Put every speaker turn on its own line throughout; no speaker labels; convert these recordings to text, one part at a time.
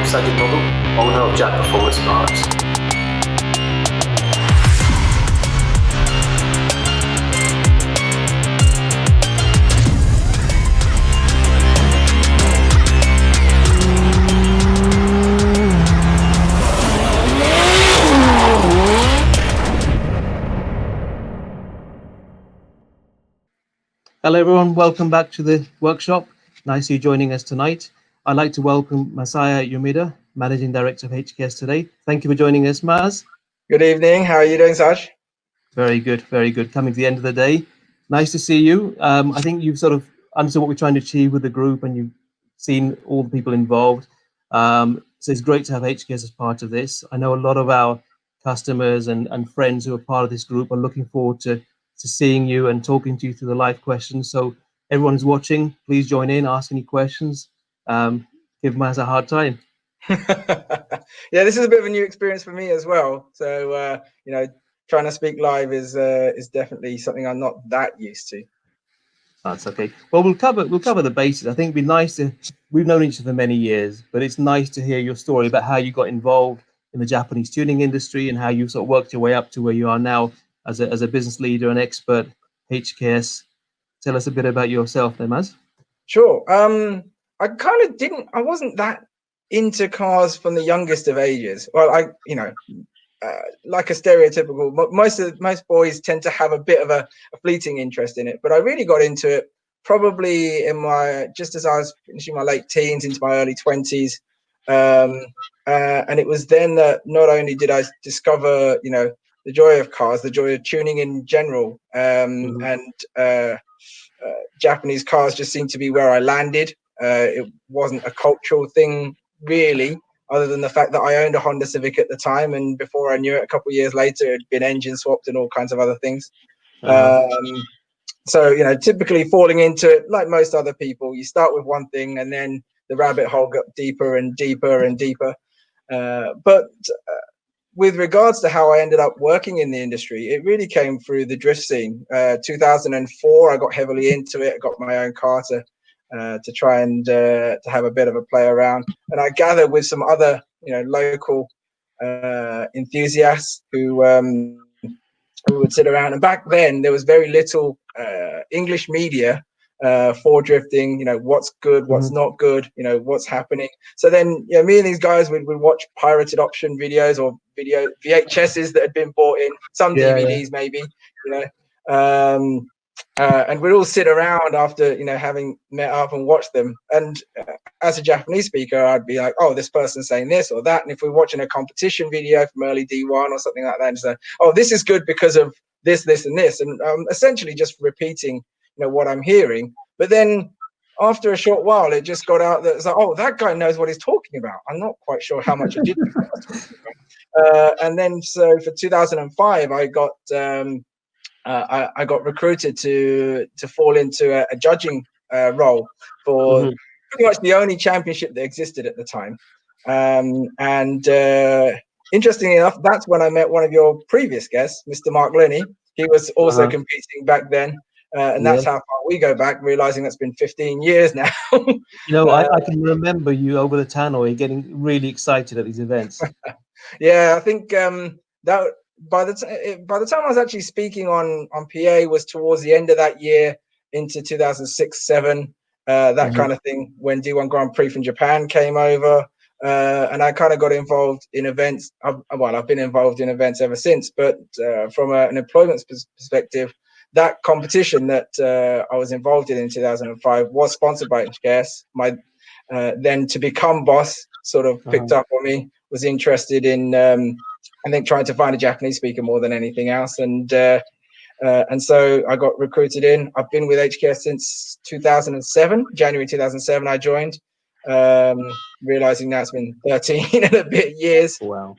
Sajid, owner of Jack Performance Parts.
Hello everyone, welcome back to the workshop. Nice you joining us tonight. I'd like to welcome Masaya Yumeda, Managing Director of HKS today. Thank you for joining us, Maz.
Good evening, how are you doing, Saj?
Very good, very good. Coming to the end of the day. Nice to see you. I think you've sort of understood what we're trying to achieve with the group and you've seen all the people involved. So it's great to have HKS as part of this. I know a lot of our customers and friends who are part of this group are looking forward to seeing you and talking to you through the live questions. So everyone who's watching, please join in, ask any questions. Give Maz a hard time.
Yeah, this is a bit of a new experience for me as well. So, trying to speak live is definitely something I'm not that used to.
That's okay. Well, we'll cover the basics. I think it'd be nice to. We've known each other for many years, but it's nice to hear your story about how you got involved in the Japanese tuning industry and how you sort of worked your way up to where you are now as a business leader and expert HKS. Tell us a bit about yourself, then, Maz.
Sure. I wasn't that into cars from the youngest of ages. Well, like a stereotypical, most boys tend to have a bit of a fleeting interest in it, but I really got into it probably just as I was finishing my late teens into my early 20s. And it was then that not only did I discover, the joy of cars, the joy of tuning in general, and Japanese cars just seemed to be where I landed. It wasn't a cultural thing really, other than the fact that I owned a Honda Civic at the time, and before I knew it, a couple of years later, it had been engine swapped and all kinds of other things. So, typically falling into it, like most other people, you start with one thing and then the rabbit hole got deeper and deeper and deeper. But with regards to how I ended up working in the industry, it really came through the drift scene. 2004, I got heavily into it. I got my own car to try and to have a bit of a play around. And I gathered with some other, local enthusiasts who would sit around. And back then, there was very little English media for drifting. What's good, what's not good, what's happening. So then, me and these guys would watch pirated option videos or video VHSs that had been bought in, some DVDs maybe, and we'd all sit around after, having met up and watched them. And as a Japanese speaker, I'd be like, oh, this person's saying this or that. And if we're watching a competition video from early D1 or something like that, and say, oh, this is good because of this, this, and this. And essentially just repeating, what I'm hearing. But then after a short while, it just got out that it's like, oh, that guy knows what he's talking about. I'm not quite sure how much he did know what I was talking about. And then so for 2005, I got recruited to fall into a judging role for pretty much the only championship that existed at the time. And interestingly enough, that's when I met one of your previous guests, Mr. Mark Linney. He was also competing back then. And that's how far we go back, realizing that's been 15 years now.
I can remember you over the tannoy getting really excited at these events.
Yeah, I think that by the time I was actually speaking on PA was towards the end of that year into 2006-07, that kind of thing, when D1 Grand Prix from Japan came over. And I kind of got involved in events. I've been involved in events ever since, but from an employment perspective, that competition that I was involved in 2005 was sponsored by HKS. My then to become boss sort of picked up on me, was interested in, I think, trying to find a Japanese speaker more than anything else. And so I got recruited in. I've been with HKS since 2007, January 2007, I joined. Realizing now it's been 13 and a bit years.
Wow.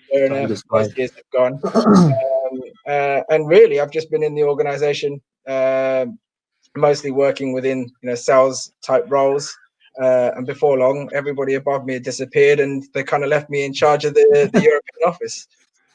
Most years have gone. And really, I've just been in the organization, mostly working within, sales type roles. And before long, everybody above me had disappeared, and they kind of left me in charge of the European office.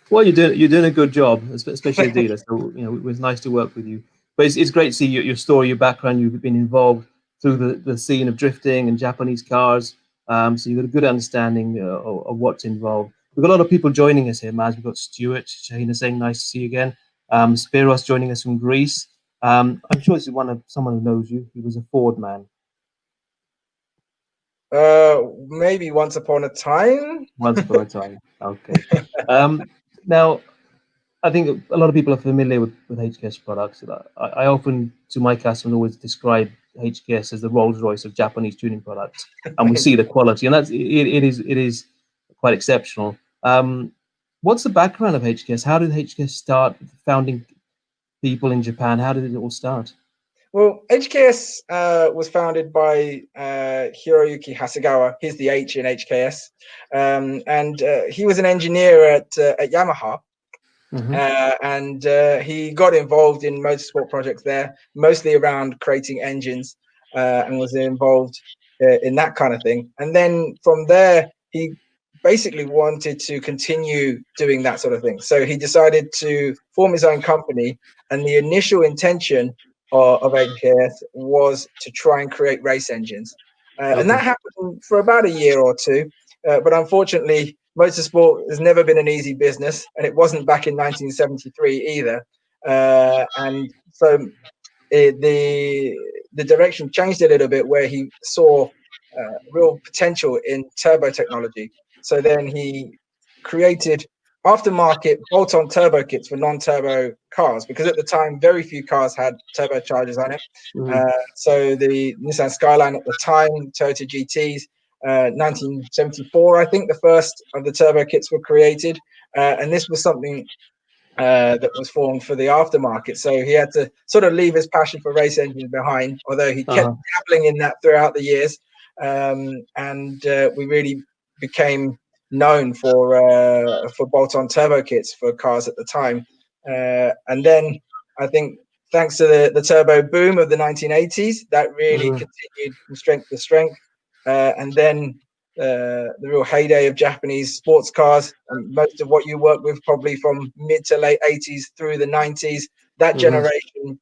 Well, you're doing a good job, especially a dealer. So it was nice to work with you. But it's great to see your story, your background. You've been involved through the scene of drifting and Japanese cars. So you've got a good understanding of what's involved. We've got a lot of people joining us here, Maz. We've got Stuart, Shahina saying, nice to see you again. Spiros joining us from Greece. I'm sure this is someone who knows you. He was a Ford man.
Maybe once upon a time.
Once upon a time. Okay. Now, I think a lot of people are familiar with HKS products. I often, to my customers, always describe HKS as the Rolls-Royce of Japanese tuning products, and we see the quality, and it is quite exceptional. What's the background of HKS? How did HKS start? Founding people in Japan. How did it all start?
Well, HKS was founded by Hiroyuki Hasegawa. He's the H in HKS, and he was an engineer at Yamaha. And he got involved in motorsport projects there, mostly around creating engines, and was involved in that kind of thing. And then from there, he basically wanted to continue doing that sort of thing. So he decided to form his own company, and the initial intention of HKS was to try and create race engines. And that happened for about a year or two. But unfortunately, motorsport has never been an easy business, and it wasn't back in 1973 either. And so the direction changed a little bit, where he saw real potential in turbo technology. So then he created aftermarket bolt-on turbo kits for non-turbo cars, because at the time very few cars had turbochargers on it. So the Nissan Skyline at the time, Toyota GTs, 1974, I think the first of the turbo kits were created, and this was something that was formed for the aftermarket. So he had to sort of leave his passion for race engines behind, although he kept dabbling in that throughout the years. And we really became known for bolt-on turbo kits for cars at the time. And then I think thanks to the turbo boom of the 1980s, that really continued from strength to strength. And then the real heyday of Japanese sports cars, and most of what you work with probably from mid to late 80s through the 90s, that generation,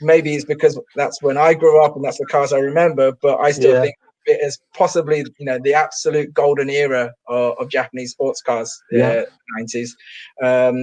maybe it's because that's when I grew up and that's the cars I remember, but I still think it is possibly the absolute golden era of Japanese sports cars, 90s.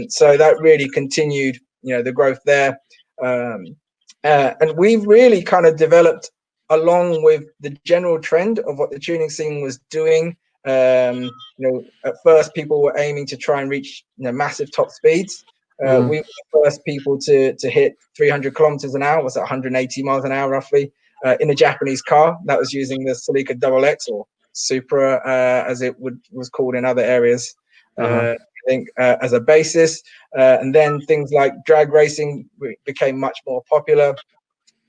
So that really continued the growth there, and we've really kind of developed along with the general trend of what the tuning scene was doing. At first people were aiming to try and reach massive top speeds. We were the first people to hit 300 kilometers an hour, was at 180 miles an hour roughly, in a Japanese car that was using the Celica XX, or Supra as it was called in other areas. I think as a basis, and then things like drag racing became much more popular.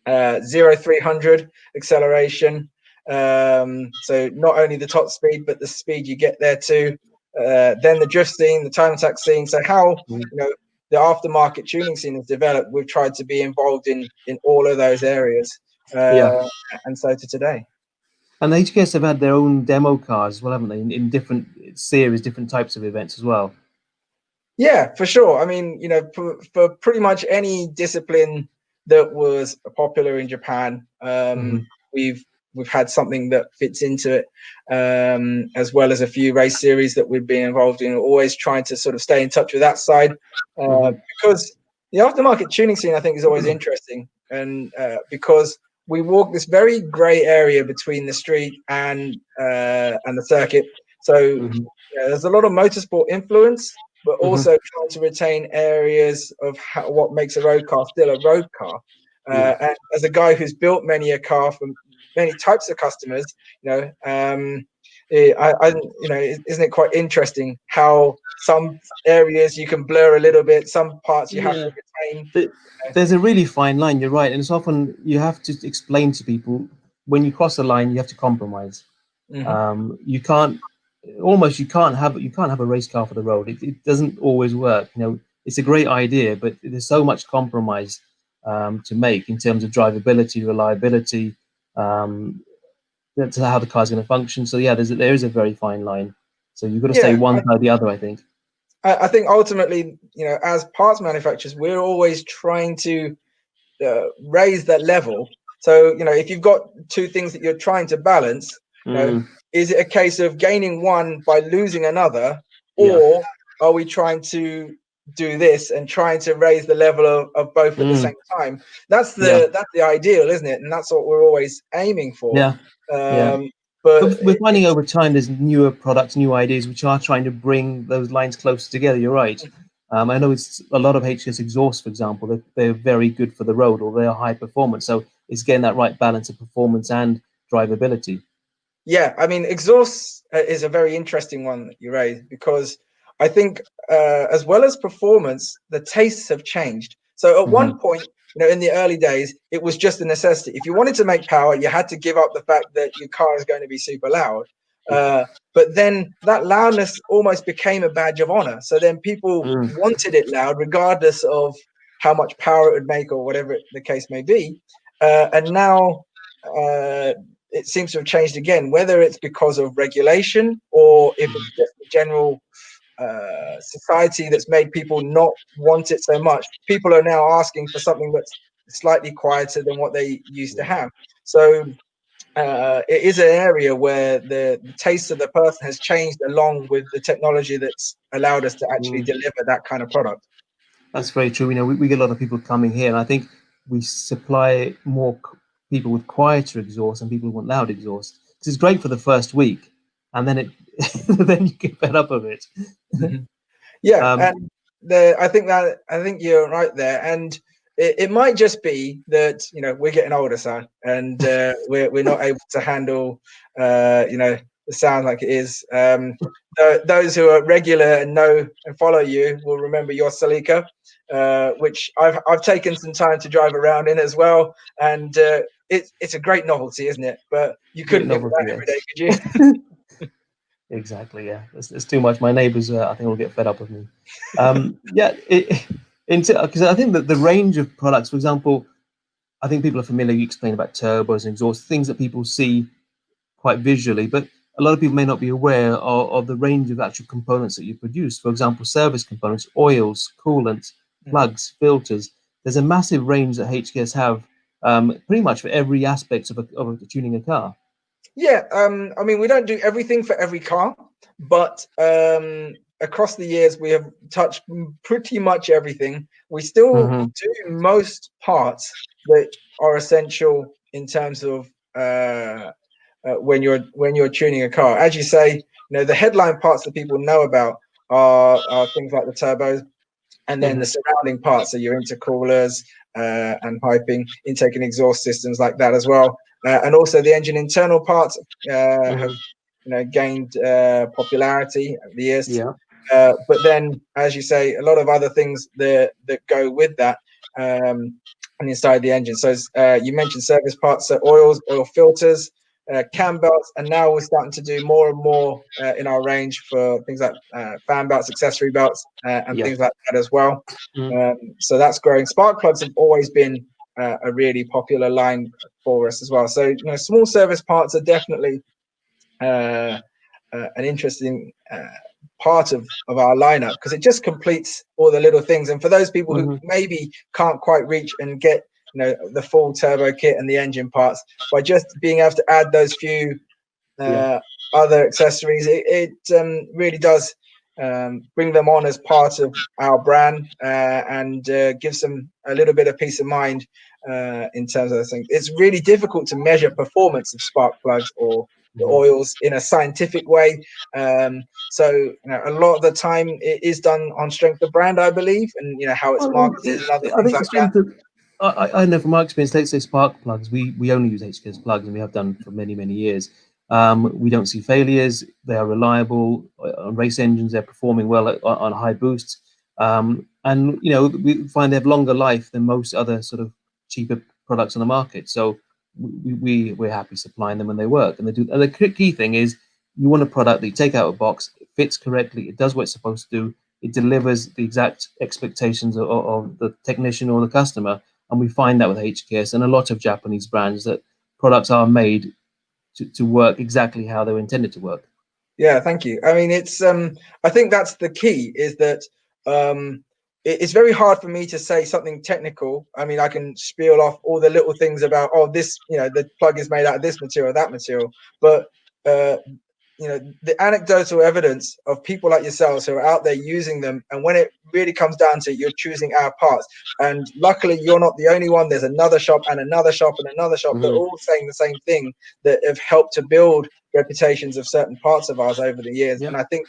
0-300 acceleration, so not only the top speed but the speed you get there too. Then the drift scene, the time attack scene. So how the aftermarket tuning scene has developed, we've tried to be involved in all of those areas, and so to today.
And the HKS have had their own demo cars as well, haven't they, in different series, different types of events as well?
Yeah, for sure. I mean, for pretty much any discipline that was popular in Japan, we've had something that fits into it, as well as a few race series that we've been involved in. Always trying to sort of stay in touch with that side, because the aftermarket tuning scene, I think, is always interesting, and because we walk this very grey area between the street and the circuit. So there's a lot of motorsport influence, but also trying to retain areas of what makes a road car still a road car. And as a guy who's built many a car for many types of customers, isn't it quite interesting how some areas you can blur a little bit, some parts you have to retain?
There's a really fine line, you're right, and it's often you have to explain to people, when you cross a line you have to compromise. You can't have a race car for the road. It doesn't always work. It's a great idea, but there's so much compromise to make in terms of drivability, reliability, that's how the car's going to function. So yeah, there is a very fine line. So you've got to stay one side or the other, I think.
I think ultimately, as parts manufacturers, we're always trying to raise that level, So, if you've got two things that you're trying to balance, is it a case of gaining one by losing another, or are we trying to do this and trying to raise the level of both at the same time? That's the ideal, isn't it? And that's what we're always aiming for.
But we're finding over time there's newer products, new ideas, which are trying to bring those lines closer together. You're right. I know it's a lot of HKS exhausts, for example, they're very good for the road, or they are high performance. So it's getting that right balance of performance and drivability.
Yeah, I mean, exhaust is a very interesting one that you raised, because I think as well as performance, the tastes have changed. So at one point, in the early days, it was just a necessity. If you wanted to make power, you had to give up the fact that your car is going to be super loud. But then that loudness almost became a badge of honor. So then people wanted it loud, regardless of how much power it would make or whatever the case may be. And now it seems to have changed again, whether it's because of regulation or if it's just the general society that's made people not want it so much. People are now asking for something that's slightly quieter than what they used to have. So it is an area where the taste of the person has changed along with the technology that's allowed us to actually deliver that kind of product.
That's very true. We get a lot of people coming here, and I think we supply more people with quieter exhaust and people who want loud exhaust. Because it's great for the first week, and then then you get fed up of it.
Yeah, and I think you're right there, and it might just be that we're getting older, son, and we're not able to handle the sound like it is. Those who are regular and know and follow you will remember your Celica, which I've taken some time to drive around in as well, and it's a great novelty, isn't it? But you couldn't get that every day, could you?
Exactly. Yeah, it's too much. My neighbours, I think, will get fed up with me. Because I think that the range of products, for example, I think people are familiar. You explain about turbos and exhausts, things that people see quite visually, but a lot of people may not be aware of the range of actual components that you produce. For example, service components, oils, coolants, plugs, filters. There's a massive range that HKS have, pretty much for every aspect of tuning a car.
Yeah, I mean, we don't do everything for every car, but across the years we have touched pretty much everything. We still do most parts that are essential in terms of when you're tuning a car. As you say, the headline parts that people know about are things like the turbos, and then the surrounding parts, so your intercoolers and piping, intake and exhaust systems like that as well. And also the engine internal parts have gained popularity over the years. But then, as you say, a lot of other things that go with that and inside the engine. So you mentioned service parts, so oils, oil filters, cam belts, and now we're starting to do more and more in our range for things like fan belts, accessory belts, and things like that as well. So that's growing. Spark plugs have always been a really popular line for us as well. So small service parts are definitely an interesting part of our lineup, because it just completes all the little things. And for those people who maybe can't quite reach and get the full turbo kit and the engine parts, by just being able to add those few other accessories, it really does bring them on as part of our brand and gives them a little bit of peace of mind in terms of those things. It's really difficult to measure performance of spark plugs or the oils in a scientific way. So a lot of the time it is done on strength of brand, I believe, and how it's marketed and other things like that.
I know from my experience, let's say spark plugs, we only use HKS plugs, and we have done for many, many years. We don't see failures. They are reliable on race engines. They're performing well on high boosts. And we find they have longer life than most other sort of cheaper products on the market. So we're happy supplying them when they work, and they do. And the key thing is, you want a product that you take out of a box, it fits correctly, it does what it's supposed to do, it delivers the exact expectations of the technician or the customer. And we find that with HKS and a lot of Japanese brands, that products are made to work exactly how they were intended to work.
Yeah, thank you. I mean, it's I think that's the key, is that it's very hard for me to say something technical. I mean, I can spiel off all the little things about, oh, this, the plug is made out of this material, that material, but the anecdotal evidence of people like yourselves who are out there using them, and when it really comes down to it, you're choosing our parts. And luckily, you're not the only one. There's another shop and another shop and another shop that are all saying the same thing, that have helped to build reputations of certain parts of ours over the years. And I think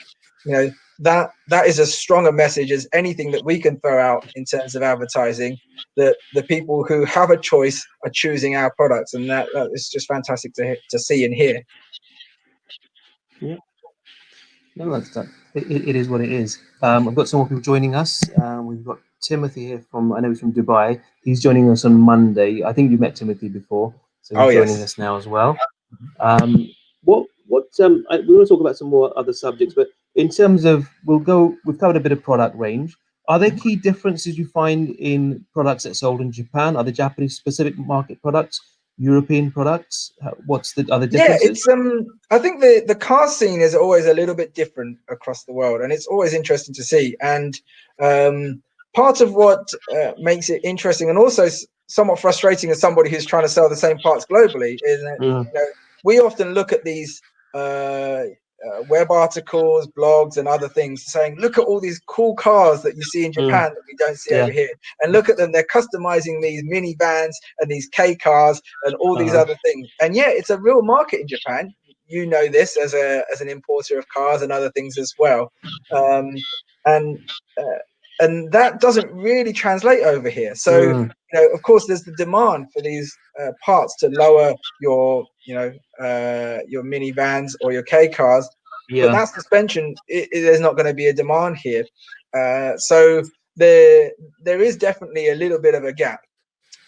that is as strong a message as anything that we can throw out in terms of advertising, that the people who have a choice are choosing our products, and that is just fantastic to see and hear.
Yeah. No, it is what it is. I've got some more people joining us. We've got Timothy here I know he's from Dubai. He's joining us on Monday. I think you've met Timothy before, so he's joining us now as well. We want to talk about some more other subjects, but in terms of, we've covered a bit of product range. Are there key differences you find in products that are sold in Japan? Are the Japanese specific market products, European products? What's the other differences?
Yeah, I think the car scene is always a little bit different across the world, and it's always interesting to see. And part of what makes it interesting and also somewhat frustrating as somebody who's trying to sell the same parts globally is that we often look at these web articles, blogs, and other things saying, look at all these cool cars that you see in Japan that we don't see over here. And look at them, they're customizing these minivans and these K cars and all these other things. And yeah, it's a real market in Japan. You know this as an importer of cars and other things as well. And that doesn't really translate over here. So, of course, there's the demand for these parts to lower your minivans or your K cars, but that suspension, there's not going to be a demand here. So there is definitely a little bit of a gap.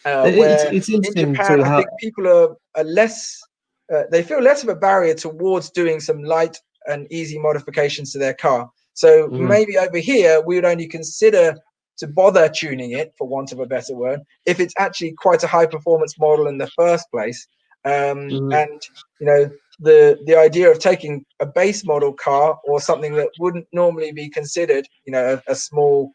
Where
it's
in Japan, I think people are less, they feel less of a barrier towards doing some light and easy modifications to their car. So maybe over here, we would only consider to bother tuning it, for want of a better word, if it's actually quite a high performance model in the first place. And the idea of taking a base model car or something that wouldn't normally be considered, a small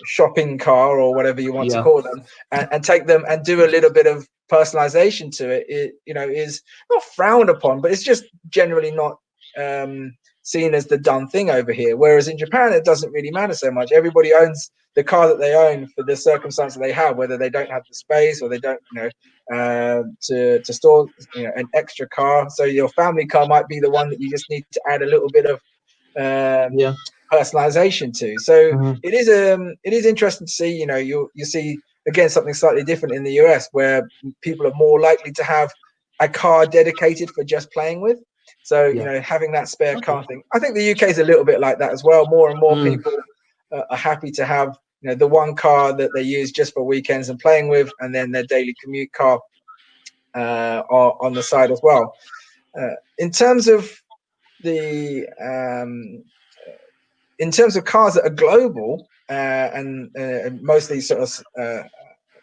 shopping car or whatever you want to call them, and take them and do a little bit of personalization to it, is not frowned upon, but it's just generally not seen as the done thing over here. Whereas in Japan, it doesn't really matter so much. Everybody owns the car that they own for the circumstance that they have, whether they don't have the space or they don't, to store, an extra car. So your family car might be the one that you just need to add a little bit of personalization to. So it is interesting to see. You see again something slightly different in the US, where people are more likely to have a car dedicated for just playing with. So having that spare car thing. I think the UK is a little bit like that as well. More and more people are happy to have the one car that they use just for weekends and playing with, and then their daily commute car on the side as well. In terms of cars that are global and mostly sort of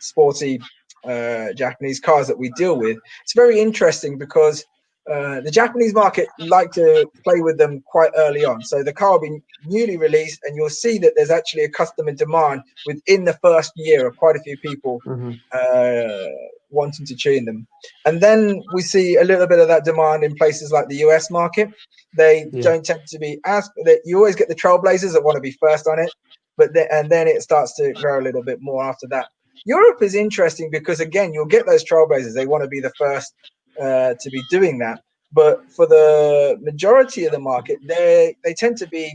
sporty Japanese cars that we deal with, it's very interesting because the Japanese market like to play with them quite early on. So the car will be newly released, and you'll see that there's actually a customer demand within the first year of quite a few people wanting to tune them. And then we see a little bit of that demand in places like the US market. They don't tend to be you always get the trailblazers that want to be first on it, but then it starts to grow a little bit more after that. Europe is interesting because, again, you'll get those trailblazers. They want to be the first to be doing that. But for the majority of the market, they tend to be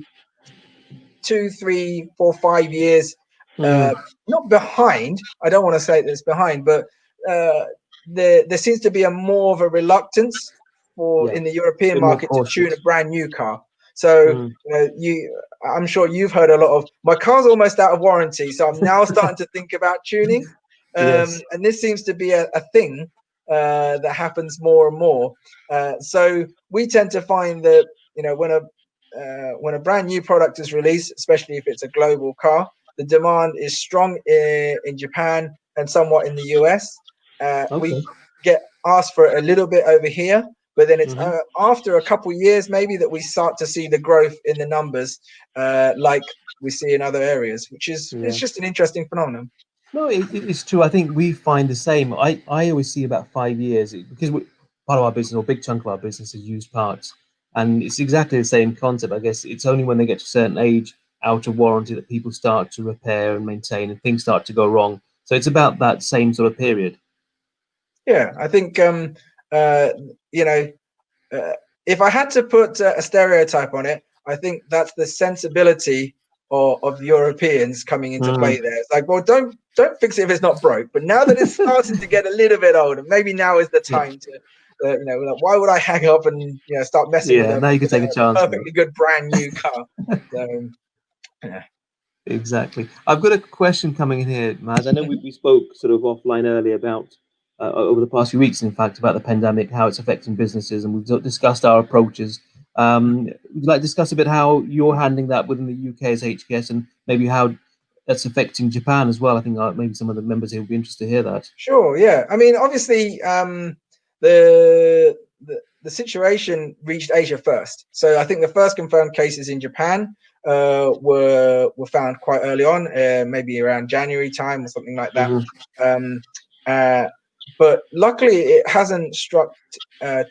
2, 3, 4, 5 years not behind. I don't want to say that it's behind, but there seems to be more of a reluctance in the European market to tune a brand new car. So I'm sure you've heard a lot of, my car's almost out of warranty, so I'm now starting to think about tuning. And this seems to be a thing that happens more and more. So we tend to find that when a brand new product is released, especially if it's a global car, the demand is strong in Japan and somewhat in the US. We get asked for it a little bit over here, but then it's after a couple years maybe that we start to see the growth in the numbers, like we see in other areas, which is it's just an interesting phenomenon.
No, it's true. I think we find the same. I always see about 5 years because part of our business, or a big chunk of our business, is used parts, and it's exactly the same concept. I guess it's only when they get to a certain age, out of warranty, that people start to repair and maintain, and things start to go wrong. So it's about that same sort of period.
Yeah, I think you know, if I had to put a stereotype on it, I think that's the sensibility of Europeans coming into play there. It's like, well, don't fix it if it's not broke. But now that it's starting to get a little bit older, maybe now is the time to, you know, like, why would I hang up and start messing with
Now you can take a chance.
perfectly good brand new car? So, yeah.
Exactly. I've got a question coming in here, Maz. I know we spoke sort of offline earlier about over the past few weeks, in fact, about the pandemic, how it's affecting businesses, and we've discussed our approaches. Would you like to discuss a bit how you're handling that within the UK as HKS, and maybe how that's affecting Japan as well? I think maybe some of the members here would be interested to hear that.
Sure. Yeah. I mean, obviously, the situation reached Asia first. So I think the first confirmed cases in Japan were found quite early on, maybe around January time or something like that. But luckily, it hasn't struck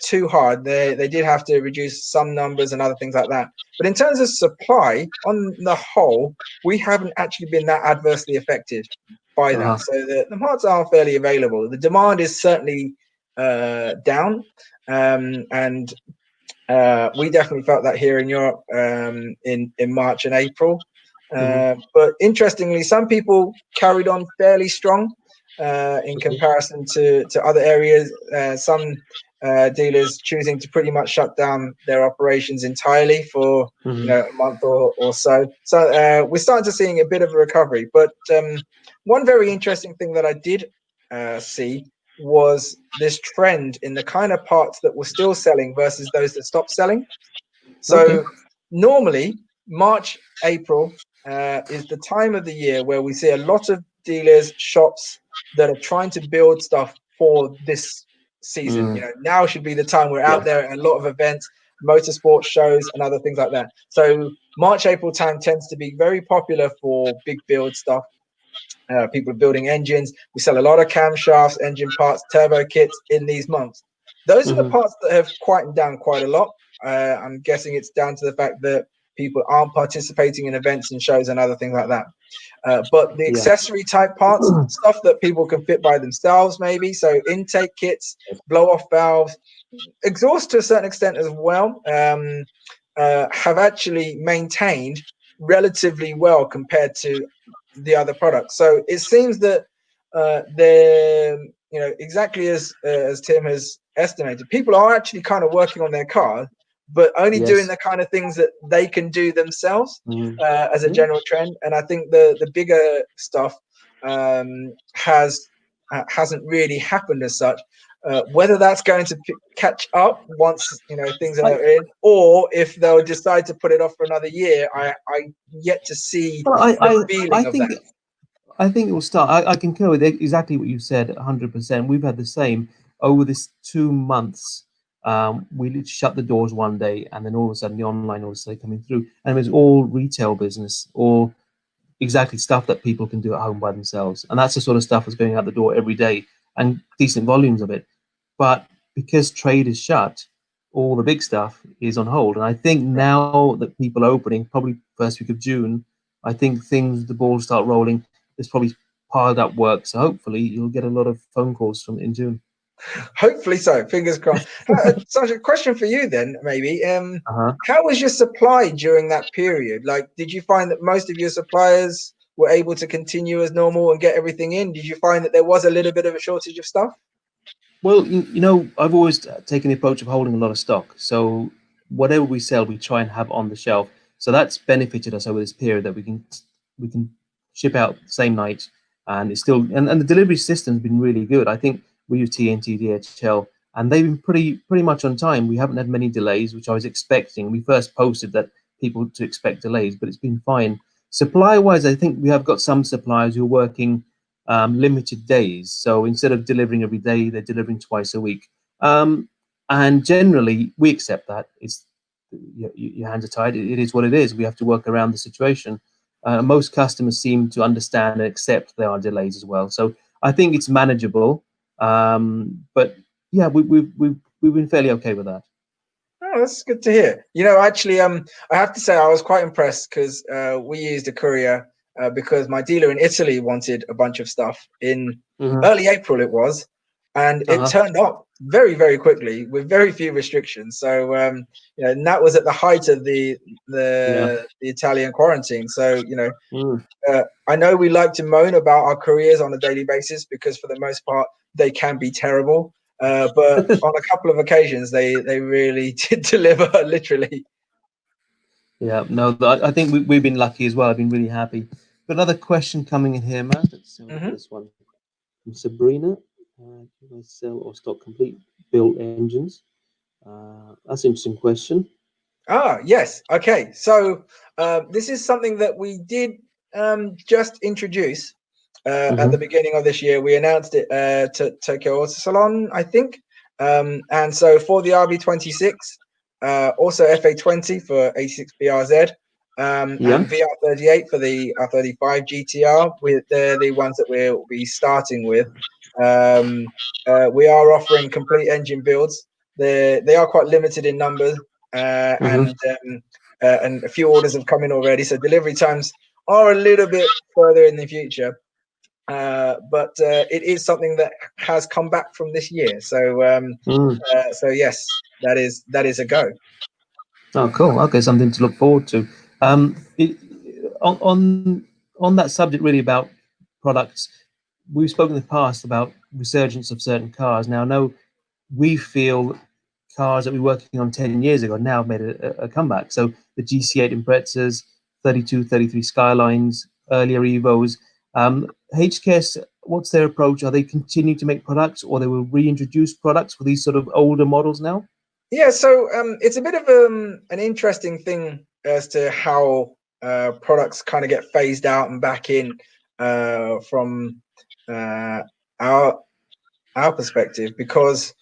too hard. They did have to reduce some numbers and other things like that. But in terms of supply, on the whole, we haven't actually been that adversely affected by that. So the parts are fairly available. The demand is certainly down, and we definitely felt that here in Europe in March and April. But interestingly, some people carried on fairly strong in comparison to other areas. Some dealers choosing to pretty much shut down their operations entirely for a month or so. So we're starting to seeing a bit of a recovery. But one very interesting thing that I did see was this trend in the kind of parts that were still selling versus those that stopped selling. So normally March, April is the time of the year where we see a lot of dealers, shops that are trying to build stuff for this season. Now should be the time we're out there at a lot of events, motorsport shows and other things like that. So March, April time tends to be very popular for big build stuff. People building engines. We sell a lot of camshafts, engine parts, turbo kits in these months. Those are the parts that have quietened down quite a lot. I'm guessing it's down to the fact that people aren't participating in events and shows and other things like that. But the accessory type parts, stuff that people can fit by themselves, maybe. So intake kits, blow off valves, exhaust to a certain extent as well, have actually maintained relatively well compared to the other products. So it seems that they're exactly as Tim has estimated, people are actually kind of working on their car, but only doing the kind of things that they can do themselves as a general trend. And I think the bigger stuff hasn't really happened as such. Whether that's going to catch up once things are in, or if they'll decide to put it off for another year, I yet to see the feeling of that.
I think it will start. I concur with exactly what you said, 100%. We've had the same over this 2 months. We literally shut the doors one day, and then all of a sudden the online orders started coming through, and it was all retail business, or exactly stuff that people can do at home by themselves, and that's the sort of stuff that's going out the door every day, and decent volumes of it. But because trade is shut, all the big stuff is on hold. And I think now that people are opening, probably first week of June, I think the balls start rolling. There's probably piled up work, so hopefully you'll get a lot of phone calls from in June.
Hopefully so. Fingers crossed. Sajid, a question for you then, maybe. How was your supply during that period? Like, did you find that most of your suppliers were able to continue as normal and get everything in? Did you find that there was a little bit of a shortage of stuff?
Well, I've always taken the approach of holding a lot of stock. So whatever we sell, we try and have on the shelf. So that's benefited us over this period, that we can ship out the same night, and it's still and the delivery system's been really good. I think we use TNT, DHL, and they've been pretty much on time. We haven't had many delays, which I was expecting. We first posted that people to expect delays, but it's been fine. Supply-wise, I think we have got some suppliers who are working limited days. So instead of delivering every day, they're delivering twice a week. And generally, we accept that. It's your hands are tied. It is what it is. We have to work around the situation. Most customers seem to understand and accept there are delays as well. So I think it's manageable. But yeah, we've been fairly okay with that.
Oh, that's good to hear. Actually, I have to say I was quite impressed because we used a courier because my dealer in Italy wanted a bunch of stuff in early April it was, and it turned up very, very quickly with very few restrictions. So, and that was at the height of the Italian quarantine. So, I know we like to moan about our careers on a daily basis because for the most part they can be terrible. But on a couple of occasions they really did deliver, literally.
Yeah, no, I think we've been lucky as well. I've been really happy. But another question coming in here, Matt. Let's see this one from Sabrina. Do I sell or stock complete built engines? That's an interesting question.
Yes. Okay. So this is something that we did just introduce at the beginning of this year. We announced it to Tokyo Auto Salon, I think. And so for the RB26, also FA20 for 86BRZ, and VR38 for the R35 GTR, they're the ones that we'll be starting with. We are offering complete engine builds. They are quite limited in numbers, and a few orders have come in already. So delivery times are a little bit further in the future. But it is something that has come back from this year. So yes, that is a go.
Oh, cool. Okay, something to look forward to. It, on that subject, really about products, we've spoken in the past about resurgence of certain cars. Now, I know we feel cars that we were working on 10 years ago now made a comeback. So the GC8 Imprezas, 32, 33 Skylines, earlier Evos. HKS, what's their approach? Are they continuing to make products, or they will reintroduce products for these sort of older models now?
Yeah, so it's a bit of an interesting thing as to how products kind of get phased out and back in from our perspective, because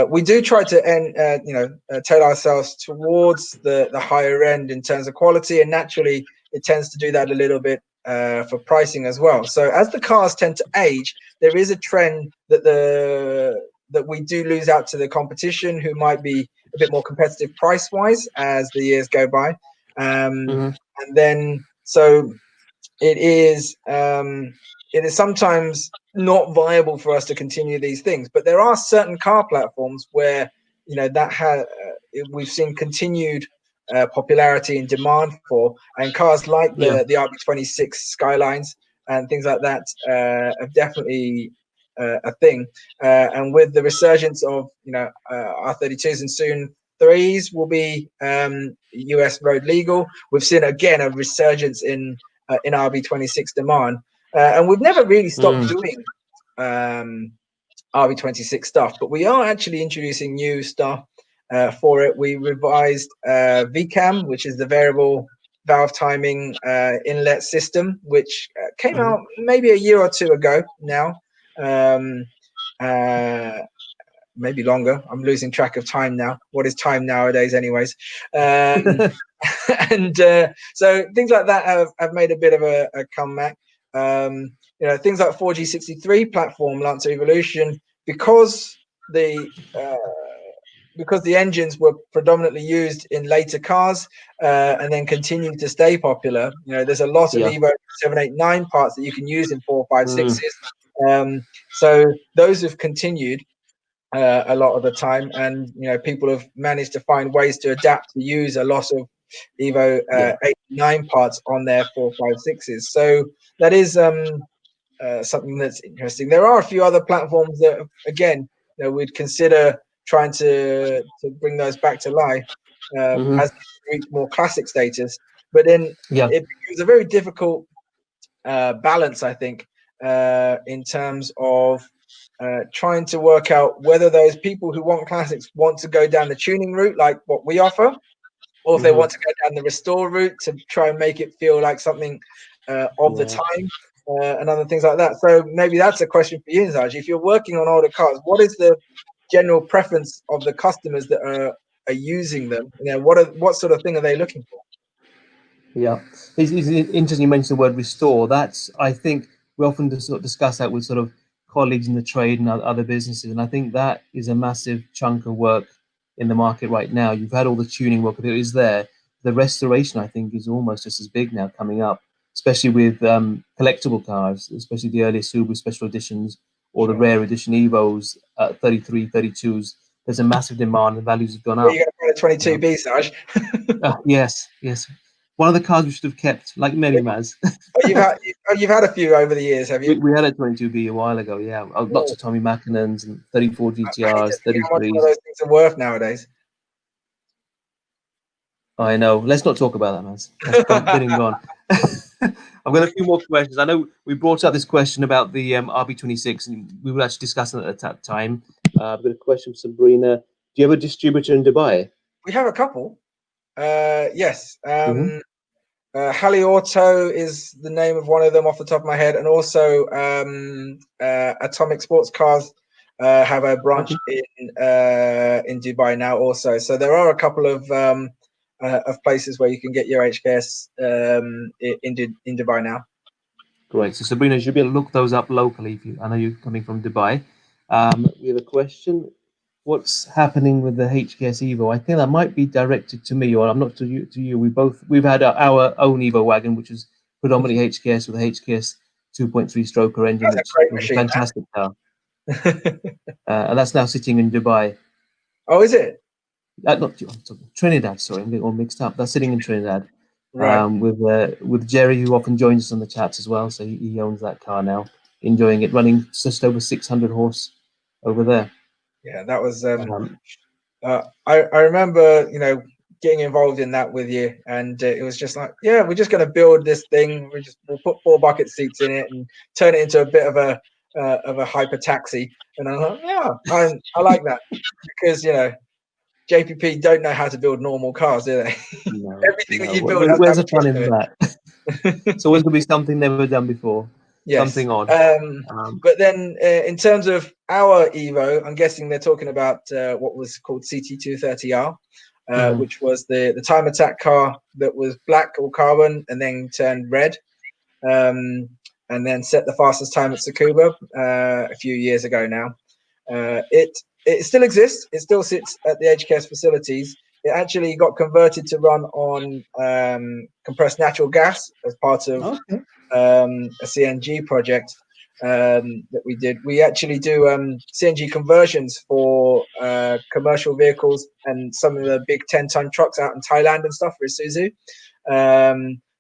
we do try to tailor ourselves towards the higher end in terms of quality, and naturally it tends to do that a little bit for pricing as well. So as the cars tend to age, there is a trend that we do lose out to the competition, who might be a bit more competitive price wise as the years go by. And then so it is sometimes not viable for us to continue these things, but there are certain car platforms where we've seen continued popularity and demand for, and cars like the RB26 Skylines and things like that have definitely a thing. And with the resurgence of R32s, and soon 3s will be US road legal, we've seen again a resurgence in RB26 demand, and we've never really stopped doing RB26 stuff, but we are actually introducing new stuff for it. We revised VCAM, which is the variable valve timing inlet system, which came out maybe a year or two ago now. Maybe longer. I'm losing track of time now. What is time nowadays, anyways? And so things like that have made a bit of a comeback. Things like 4G63 platform Lancer Evolution, because the engines were predominantly used in later cars and then continued to stay popular. There's a lot of Evo 789 parts that you can use in 456s. So those have continued a lot of the time, and people have managed to find ways to adapt to use a lot of Evo 89 parts on their 456s. So that is something that's interesting. There are a few other platforms that, again, we'd consider trying to bring those back to life as they reach more classic status. But then it becomes a very difficult balance, I think, in terms of trying to work out whether those people who want classics want to go down the tuning route like what we offer, or if they want to go down the restore route to try and make it feel like something of the time and other things like that. So maybe that's a question for you, Sajid. If you're working on older cars, what is the general preference of the customers that are using them? You know, what sort of thing are they looking for?
Yeah, it's interesting you mentioned the word restore. That's, I think, we often just sort of discuss that with sort of colleagues in the trade and other businesses, and I think that is a massive chunk of work in the market right now. You've had all the tuning work that is there. The restoration, I think, is almost just as big now coming up, especially with collectible cars, especially the earlier Subaru special editions or the
Sure.
rare edition Evos, 33, 32s. There's a massive demand, and values have gone
Where
up.
you going to find a 22B, Saj?
Yes, yes. One of the cars we should have kept, like many, Maz.
You've had a few over the years, have you?
We had a 22B a while ago, yeah. Lots
Oh,
of Tommy Mackinnons and 34
I hate to
GTRs,
think how much one of
33s.
those things are worth nowadays.
I know. Let's not talk about that, Maz. That's been and gone. I've got a few more questions. I know we brought up this question about the RB26, and we were actually discussing it at that time. I've got a question from Sabrina. Do you have a distributor in Dubai?
We have a couple. Yes.
Mm-hmm.
Halley Auto is the name of one of them off the top of my head, and also Atomic Sports Cars have a branch in Dubai now also. So there are a couple of places where you can get your HKS in Dubai now.
Great. So Sabrina, you should be able to look those up locally. If you, I know you're coming from Dubai. We have a question. What's happening with the HKS Evo? I think that might be directed to me, or I'm not to you. To you, we've had our own Evo wagon, which is predominantly HKS with a HKS 2.3 stroker engine,
That's a
which
great
was a
machine.
fantastic car, and that's now sitting in Dubai.
Oh, is it?
Not Trinidad. Sorry, I'm getting all mixed up. That's sitting in Trinidad.
Right.
With Jerry, who often joins us on the chats as well. So he owns that car now, enjoying it, running just over 600 horse over there.
Yeah, that was.
Um,
I remember, getting involved in that with you, and it was just like, yeah, we're just going to build this thing. We'll put 4 bucket seats in it and turn it into a bit of a hyper taxi. And I thought, yeah, I like that, because JPP don't know how to build normal cars, do they? Everything that you build has to
Where's
have
the
a
fun
twist
in
to
that?
it.
It's always going to be something never done before,
Yes.
something odd.
But then in terms of our Evo, I'm guessing they're talking about what was called CT230R, which was the time attack car that was black or carbon and then turned red, and then set the fastest time at Tsukuba a few years ago now. It still exists. It still sits at the HKS facilities. It actually got converted to run on compressed natural gas as part of a CNG project that we did. We actually do CNG conversions for commercial vehicles and some of the big 10-ton trucks out in Thailand and stuff for Isuzu.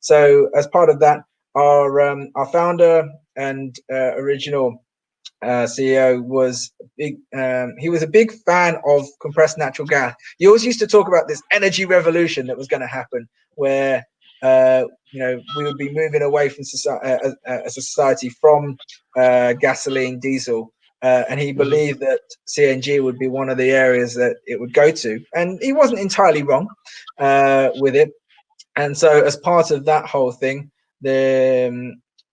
So as part of that, our founder and original CEO was big. He was a big fan of compressed natural gas. He always used to talk about this energy revolution that was going to happen, where we would be moving away from as a society from gasoline, diesel, and he believed that CNG would be one of the areas that it would go to, and he wasn't entirely wrong with it. And so, as part of that whole thing,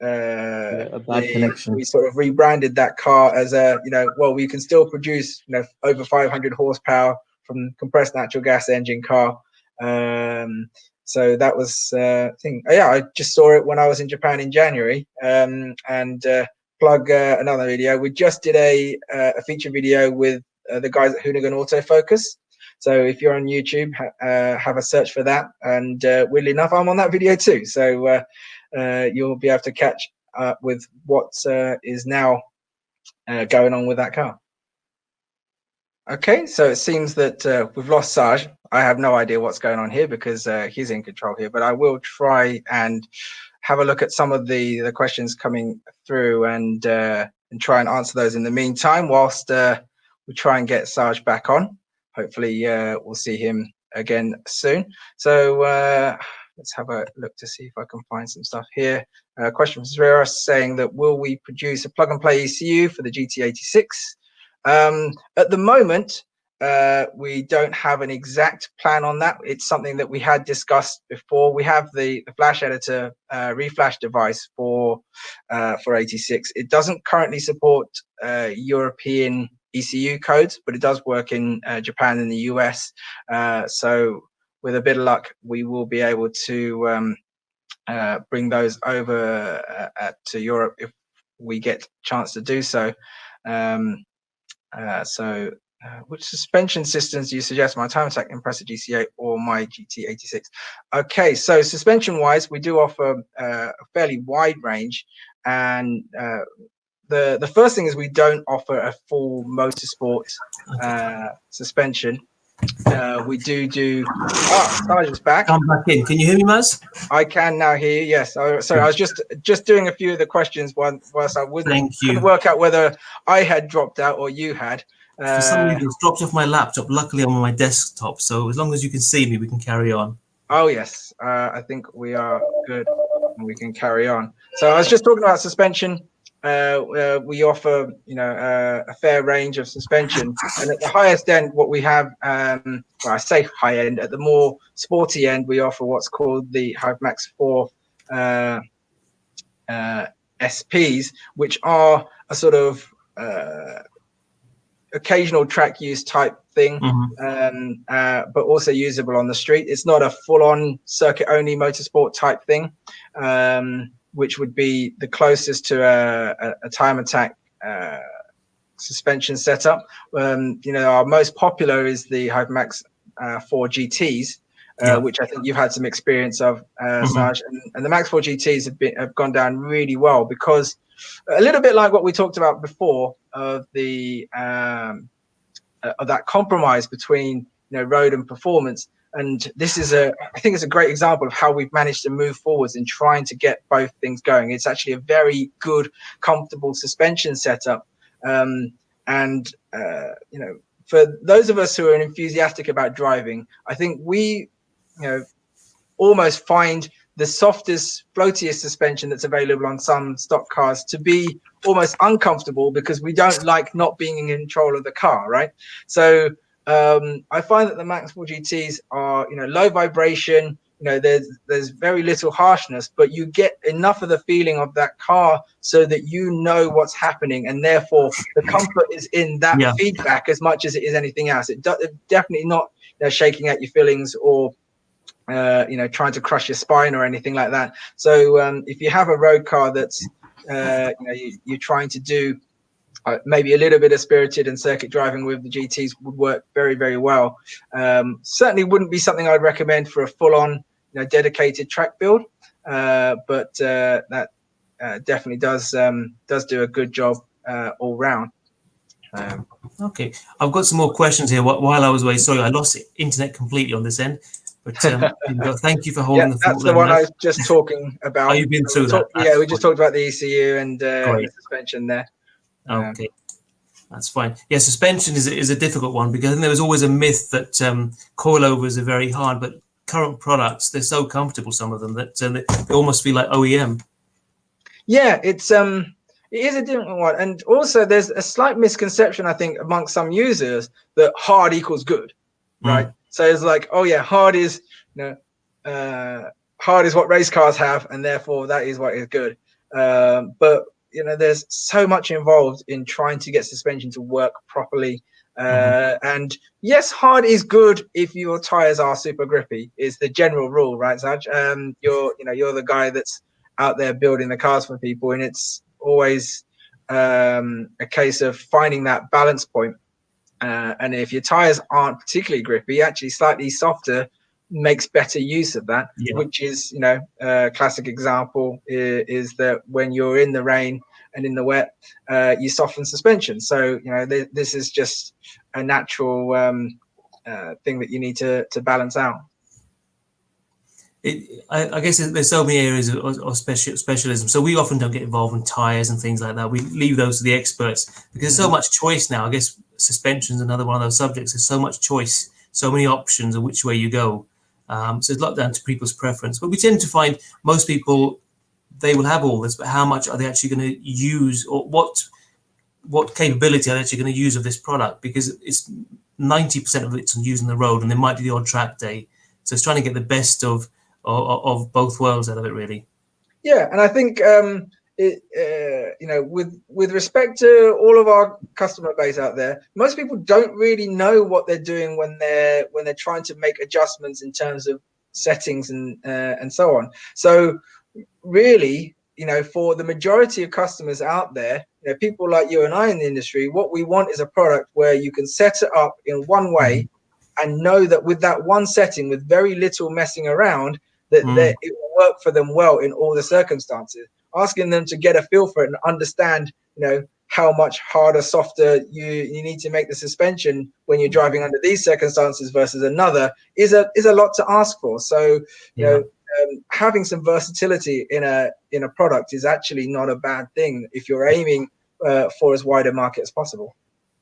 A bad connection.
we sort of rebranded that car as we can still produce over 500 horsepower from compressed natural gas engine car. So that was thing. Yeah, I just saw it when I was in Japan in January. And plug another video. We just did a feature video with the guys at Hoonigan Autofocus. So if you're on YouTube, have a search for that. And weirdly enough, I'm on that video too. So you'll be able to catch up with what is now going on with that car. Okay, so it seems that we've lost Saj. I have no idea what's going on here because he's in control here, but I will try and have a look at some of the questions coming through and try and answer those in the meantime whilst we try and get Saj back on. Hopefully we'll see him again soon. So let's have a look to see if I can find some stuff here. Question from Zvera saying that will we produce a plug and play ECU for the GT86? At the moment, we don't have an exact plan on that. It's something that we had discussed before. We have the flash editor reflash device for 86. It doesn't currently support European ECU codes, but it does work in Japan and the US. So with a bit of luck, we will be able to bring those over to Europe if we get a chance to do so. Which suspension systems do you suggest? My time attack Impreza GC8 or my GT86? Okay, so suspension wise, we do offer a fairly wide range, and the first thing is we don't offer a full motorsport suspension. We do. Oh, Sajid's back.
I'm back in. Can you hear me, Maz?
I can now hear you. Yes. Sorry, I was just doing a few of the questions whilst I couldn't work out whether I had dropped out or you had.
For some reason, it's dropped off my laptop. Luckily, I'm on my desktop, so as long as you can see me, we can carry on.
Oh yes, I think we are good, and we can carry on. So I was just talking about suspension. We offer, a fair range of suspension, and at the highest end, what we have, well, I say high end, at the more sporty end, we offer what's called the HyperMax 4 SPs, which are a sort of occasional track use type thing, but also usable on the street. It's not a full-on circuit-only motorsport type thing, which would be the closest to a time attack suspension setup. Our most popular is the HyperMax 4 GTs, which I think you've had some experience of, Saj. And the Max 4 GTs have gone down really well, because a little bit like what we talked about before of the of that compromise between road and performance. And this is I think it's a great example of how we've managed to move forwards in trying to get both things going. It's actually a very good, comfortable suspension setup. For those of us who are enthusiastic about driving, I think we, almost find the softest, floatiest suspension that's available on some stock cars to be almost uncomfortable, because we don't like not being in control of the car, right? So I find that the Max 4 GTs are, low vibration. There's very little harshness, but you get enough of the feeling of that car so that you know what's happening, and therefore the comfort is in that feedback as much as it is anything else. It's definitely not shaking at your feelings or trying to crush your spine or anything like that. So if you have a road car that's you're trying to do maybe a little bit of spirited and circuit driving with the GTs, would work very, very well. Certainly wouldn't be something I'd recommend for a full-on dedicated track build, but that definitely does do a good job all round.
Okay, I've got some more questions here while I was away. Sorry, I lost internet completely on this end. But thank you for holding the fort.
That's the one I was just talking about.
Oh, you've been through that.
We just talked about the ECU and the suspension there.
Okay, that's fine. Yeah, suspension is a difficult one, because I think there was always a myth that coilovers are very hard, but current products, they're so comfortable, some of them, that they almost feel like OEM. Yeah,
it is a different one. And also there's a slight misconception, I think, amongst some users that hard equals good, right? So it's like, oh yeah, hard is what race cars have, and therefore that is what is good. But there's so much involved in trying to get suspension to work properly. And yes, hard is good if your tires are super grippy, is the general rule, right, Saj? You're the guy that's out there building the cars for people, and it's always a case of finding that balance point. And if your tires aren't particularly grippy, actually slightly softer makes better use of that, which is, a classic example is that when you're in the rain and in the wet, you soften suspension. So, this is just a natural thing that you need to balance out.
I guess there's so many areas of specialism. So we often don't get involved in tires and things like that. We leave those to the experts, because there's so much choice now. I guess suspension's another one of those subjects. There's so much choice, so many options of which way you go. So it's a lot down to people's preference. But we tend to find most people, they will have all this, but how much are they actually going to use, or what capability are they actually going to use of this product? Because it's 90% of it's on using the road, and there might be the odd track day. So it's trying to get the best of both worlds out of it, really.
Yeah, and I think with respect to all of our customer base out there, most people don't really know what they're doing when they're trying to make adjustments in terms of settings and so on. So really, for the majority of customers out there, people like you and I in the industry, what we want is a product where you can set it up in one way and know that with that one setting, with very little messing around, that it will work for them well in all the circumstances. Asking them to get a feel for it and understand, how much harder, softer you need to make the suspension when you're driving under these circumstances versus another is a lot to ask for. So, having some versatility in a product is actually not a bad thing if you're aiming for as wide a market as possible.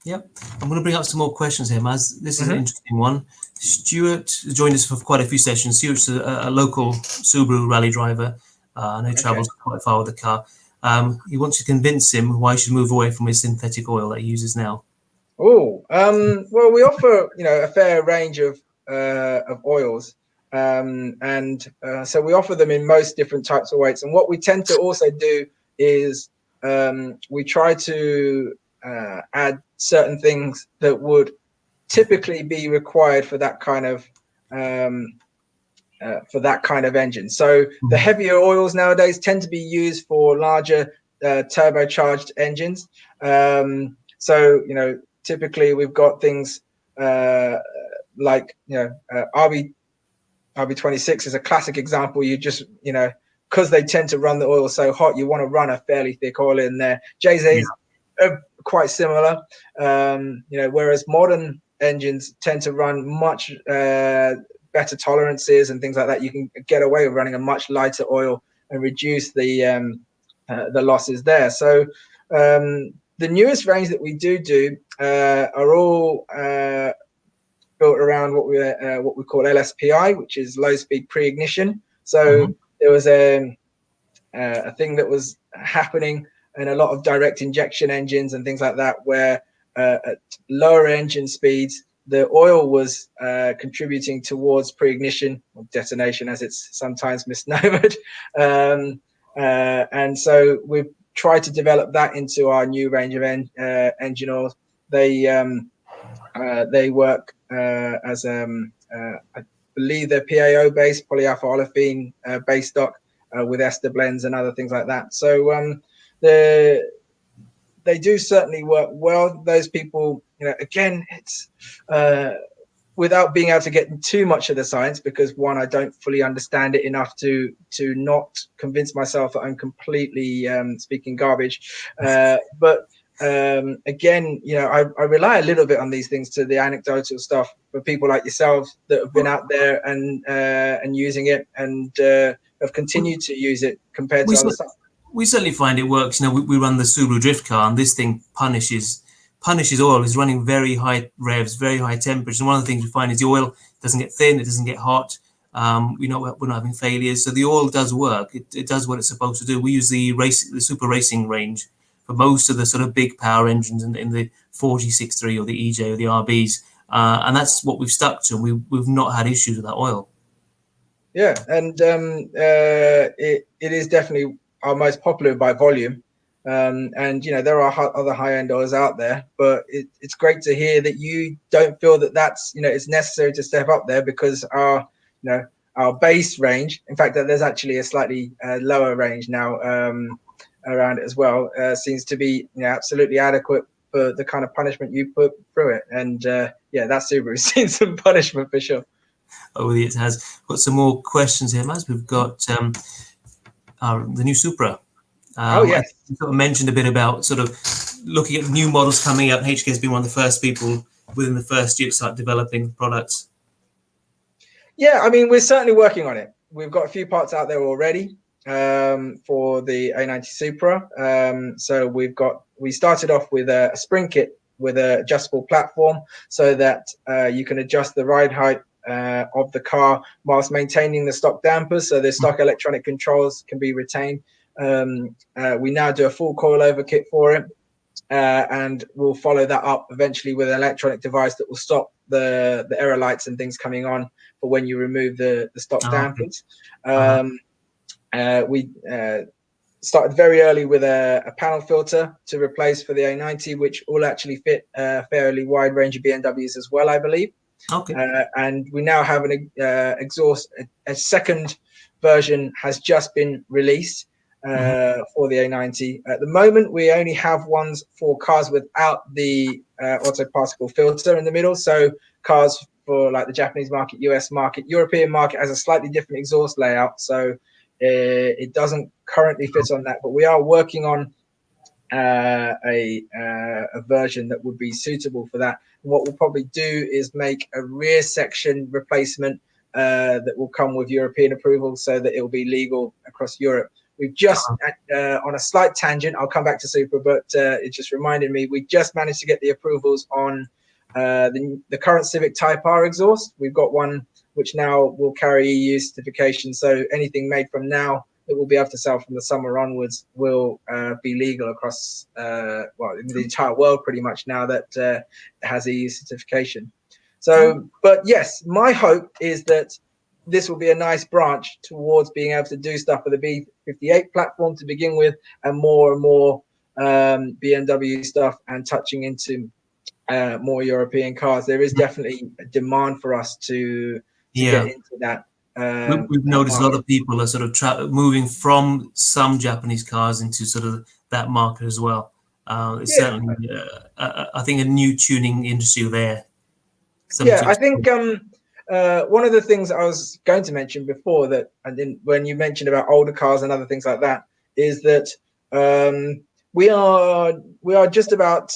Yep. I'm going to bring up some more questions here, Maz. This is an interesting one. Stuart joined us for quite a few sessions. Stuart's a local Subaru rally driver. I know he travels quite far with the car. He wants to convince him why he should move away from his synthetic oil that he uses now.
Well, we offer a fair range of oils, so we offer them in most different types of weights. And what we tend to also do is we try to add certain things that would typically be required for that kind of engine. So the heavier oils nowadays tend to be used for larger turbocharged engines. So typically we've got things like RB26 is a classic example. You just because they tend to run the oil so hot, you want to run a fairly thick oil in there. JZ's are quite similar, whereas modern engines tend to run much better tolerances and things like that. You can get away with running a much lighter oil and reduce the losses there. So the newest range that we do are all built around what we call LSPI, which is low speed pre-ignition. So there was a thing that was happening in a lot of direct injection engines and things like that, where at lower engine speeds, the oil was contributing towards pre-ignition or detonation, as it's sometimes misnomered. And so we've tried to develop that into our new range of engine oils. They work as I believe they're PAO based, polyalpha olefin base stock with ester blends and other things like that. So they do certainly work well. Those people, again, it's without being able to get too much of the science, because one, I don't fully understand it enough to not convince myself that I'm completely speaking garbage. But again, I rely a little bit on these things, to the anecdotal stuff for people like yourselves that have been out there and using it and have continued to use it compared to other stuff.
We certainly find it works. We run the Subaru drift car, and this thing punishes oil. It's running very high revs, very high temperatures. And one of the things we find is the oil doesn't get thin, it doesn't get hot. We're not having failures. So the oil does work. It does what it's supposed to do. We use the super racing range for most of the sort of big power engines in the 4063 or the EJ or the RBs. And that's what we've stuck to. We've not had issues with that oil.
Yeah, and it is definitely our most popular by volume. And there are other high-end oils out there, but it's great to hear that you don't feel that that's it's necessary to step up there, because our base range, in fact there's actually a slightly lower range now around it as well, seems to be absolutely adequate for the kind of punishment you put through it. And that Subaru's seen some punishment for sure.
Oh, it has. Got some more questions here, Maz. We've got the new Supra.
Yes.
I sort of mentioned a bit about sort of looking at new models coming out. HK has been one of the first people within the first year to start developing products.
Yeah, I mean, we're certainly working on it. We've got a few parts out there already for the A90 Supra. So we started off with a spring kit with an adjustable platform, so that you can adjust the ride height of the car whilst maintaining the stock dampers, so the stock electronic controls can be retained. We now do a full coilover kit for it, and we'll follow that up eventually with an electronic device that will stop the error lights and things coming on for when you remove the stock dampers. started very early with a panel filter to replace for the A90, which will actually fit a fairly wide range of BMWs as well, I believe.
Okay.
And we now have an exhaust. A second version has just been released for the A90. At the moment, we only have ones for cars without the auto particle filter in the middle. So cars for like the Japanese market, US market, European market has a slightly different exhaust layout. So it doesn't currently fit on that, but we are working on a version that would be suitable for that. And what we'll probably do is make a rear section replacement that will come with European approval, so that it will be legal across Europe. We've just, on a slight tangent, I'll come back to Supra, but it just reminded me, we just managed to get the approvals on the current Civic Type R exhaust. We've got one which now will carry EU certification. So anything made from now that we'll be able to sell from the summer onwards will be legal across, well, in the entire world pretty much now that has EU certification. So, but yes, my hope is that this will be a nice branch towards being able to do stuff for the B58 platform to begin with, and more BMW stuff, and touching into more European cars. There is definitely a demand for us to get into that.
We've noticed a lot of people are sort of moving from some Japanese cars into sort of that market as well. It's certainly, I think, a new tuning industry there.
I think one of the things I was going to mention before that, and then when you mentioned about older cars and other things like that, is that we are just about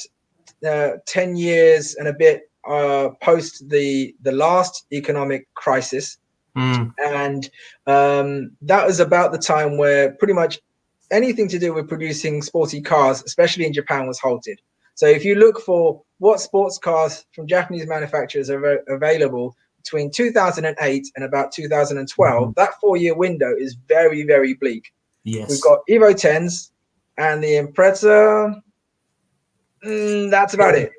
10 years and a bit post the last economic crisis. And that was about the time where pretty much anything to do with producing sporty cars, especially in Japan, was halted. So if you look for what sports cars from Japanese manufacturers are available between 2008 and about 2012, that 4-year window is very, very bleak.
Yes.
We've got Evo 10s and the Impreza. That's about it.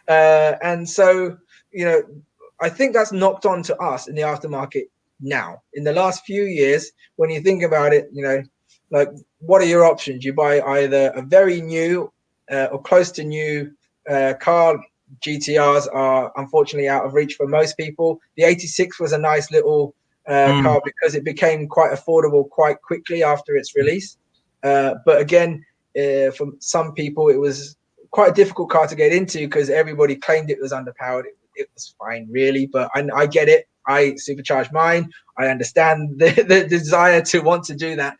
And so, you know, I think that's knocked on to us in the aftermarket now. In the last few years, when you think about it, you know, like, what are your options? You buy either a very new or close to new car. GTRs are unfortunately out of reach for most people. The 86 was a nice little car because it became quite affordable quite quickly after its release. But again, for some people, it was quite a difficult car to get into because everybody claimed it was underpowered. It was fine, really, but I get it. I supercharged mine. I understand the desire to want to do that.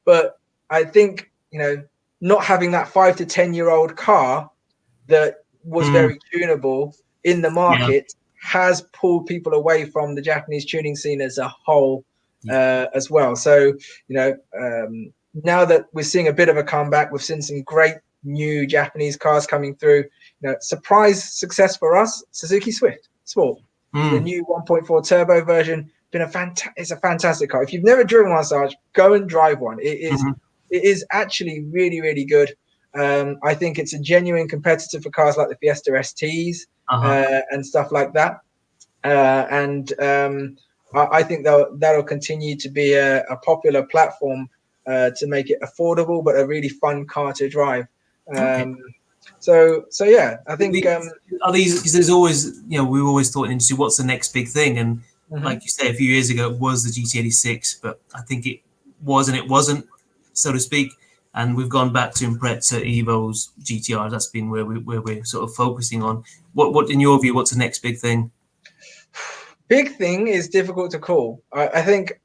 But I think, you know, not having that 5 to 10-year-old car that was very tunable in the market has pulled people away from the Japanese tuning scene as a whole as well. So, you know, now that we're seeing a bit of a comeback, we've seen some great new Japanese cars coming through. You know, surprise success for us, Suzuki Swift Sport, the new 1.4 turbo version. It's a fantastic car. If you've never driven one, Sarge, go and drive one. It is actually really, really good. I think it's a genuine competitor for cars like the Fiesta STs and stuff like that. I think that'll continue to be a popular platform to make it affordable, but a really fun car to drive. So yeah, I think
are these, because there's always, you know, we've always thought in industry, what's the next big thing? And like you say, a few years ago, it was the GT86, but I think it was and it wasn't, so to speak. And we've gone back to Impreza, Evos, GTRs. That's been where we're sort of focusing on. What in your view, what's the next big thing?
Big thing is difficult to call. I think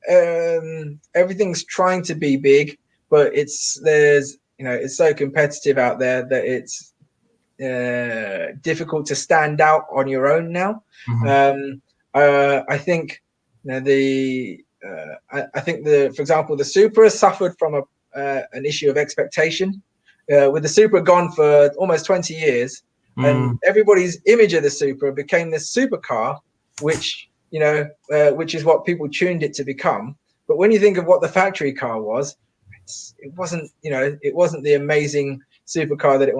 everything's trying to be big, but it's so competitive out there that it's difficult to stand out on your own now. I think, you know, I think for example, the Supra suffered from an issue of expectation. With the Supra gone for almost 20 years, and everybody's image of the Supra became this supercar, which, you know, which is what people tuned it to become. But when you think of what the factory car was, it wasn't, you know, it wasn't the amazing supercar that it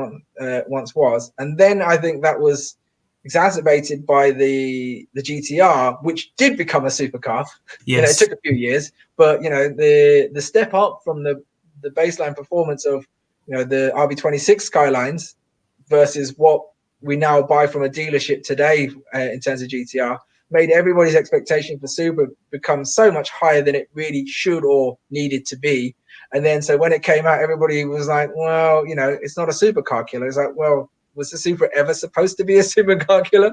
once was. And then I think that was exacerbated by the GTR, which did become a supercar.
Yes.
It took a few years, but the step up from the baseline performance of the RB26 Skylines versus what we now buy from a dealership today in terms of GTR made everybody's expectation for Super become so much higher than it really should or needed to be. And then so when it came out, everybody was like, well, it's not a supercar killer. It's like, well, was the Supra ever supposed to be a supercar killer?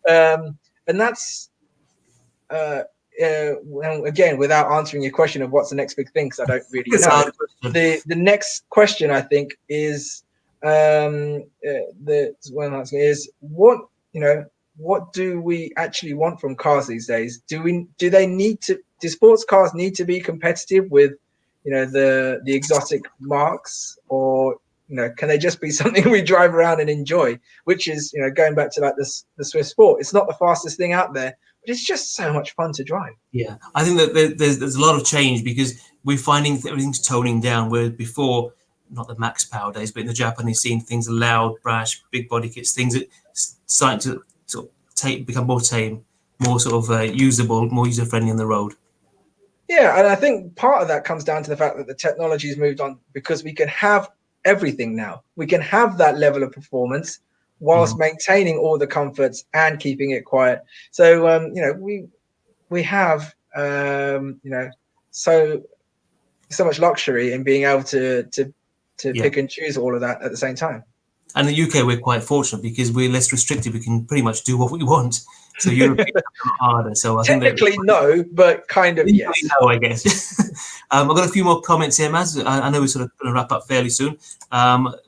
And that's well, again, without answering your question of what's the next big thing, because I don't really know. The next question I think is what do we actually want from cars these days? Do sports cars need to be competitive with the exotic marques, or can they just be something we drive around and enjoy, which is going back to like the Swift Sport. It's not the fastest thing out there, but it's just so much fun to drive.
Yeah, I think that there's a lot of change because we're finding that everything's toning down, where before, not the max power days, but in the Japanese scene, things are loud, brash, big body kits, things that starting to sort of become more tame, more sort of usable, more user-friendly on the road.
Yeah, and I think part of that comes down to the fact that the technology has moved on, because we can have everything now. We can have that level of performance whilst maintaining all the comforts and keeping it quiet. So we have so much luxury in being able to pick and choose all of that at the same time.
And in the UK, we're quite fortunate because we're less restricted. We can pretty much do what we want. So Europe is a lot harder. So I
technically
think
no, but kind of yes.
No, I guess. I've got a few more comments here, Maz. I know we're sort of going to wrap up fairly soon.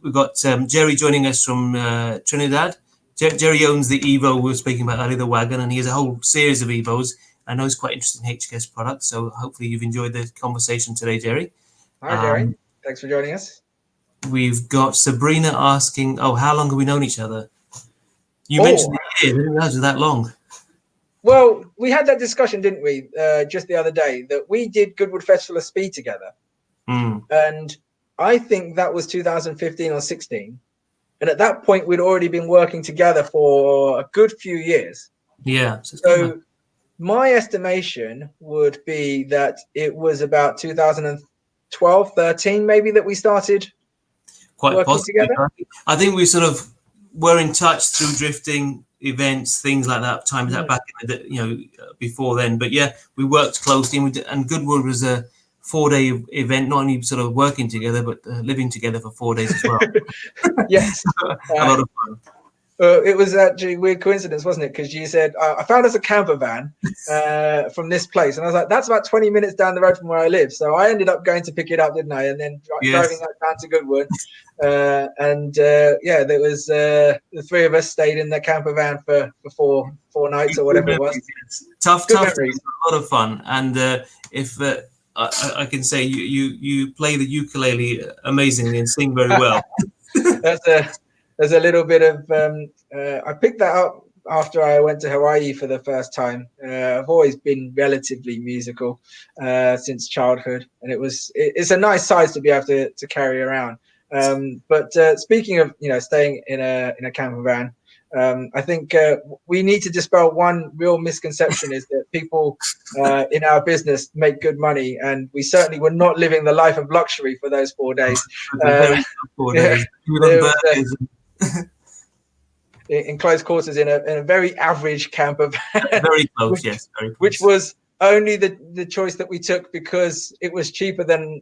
We've got Jerry joining us from Trinidad. Jerry owns the Evo we were speaking about earlier, the wagon, and he has a whole series of Evos. I know he's quite interested in HKS products, so hopefully you've enjoyed the conversation today, Jerry.
Hi, Jerry. Thanks for joining us.
We've got Sabrina asking, how long have we known each other? You mentioned the year. I didn't realize it was that long.
Well, we had that discussion, didn't we, just the other day, that we did Goodwood Festival of Speed together. And I think that was 2015 or 16. And at that point, we'd already been working together for a good few years.
Yeah.
So my estimation would be that it was about 2012, 13, maybe, that we started working together.
I think we sort of were in touch through drifting events, things like that, times that back in the, before then. But yeah, we worked closely, and Goodwood was a 4-day event, not only sort of working together, but living together for 4 days as well.
Yes.
A lot of fun.
It was actually a weird coincidence, wasn't it? Because you said, I found us a camper van from this place. And I was like, that's about 20 minutes down the road from where I live. So I ended up going to pick it up, didn't I? And then driving that down to Goodwood. There was the three of us stayed in the camper van for four nights or whatever it was.
Tough, a lot of fun. And if I can say you play the ukulele amazingly and sing very well.
There's a little bit of I picked that up after I went to Hawaii for the first time. I've always been relatively musical since childhood, and it's a nice size to be able to carry around. But speaking of staying in a camper van, I think we need to dispel one real misconception, is that people in our business make good money, and we certainly were not living the life of luxury for those 4 days.
4 days.
In close quarters in a very average camper van.
Very close, yes. Very close.
Which was only the choice that we took because it was cheaper than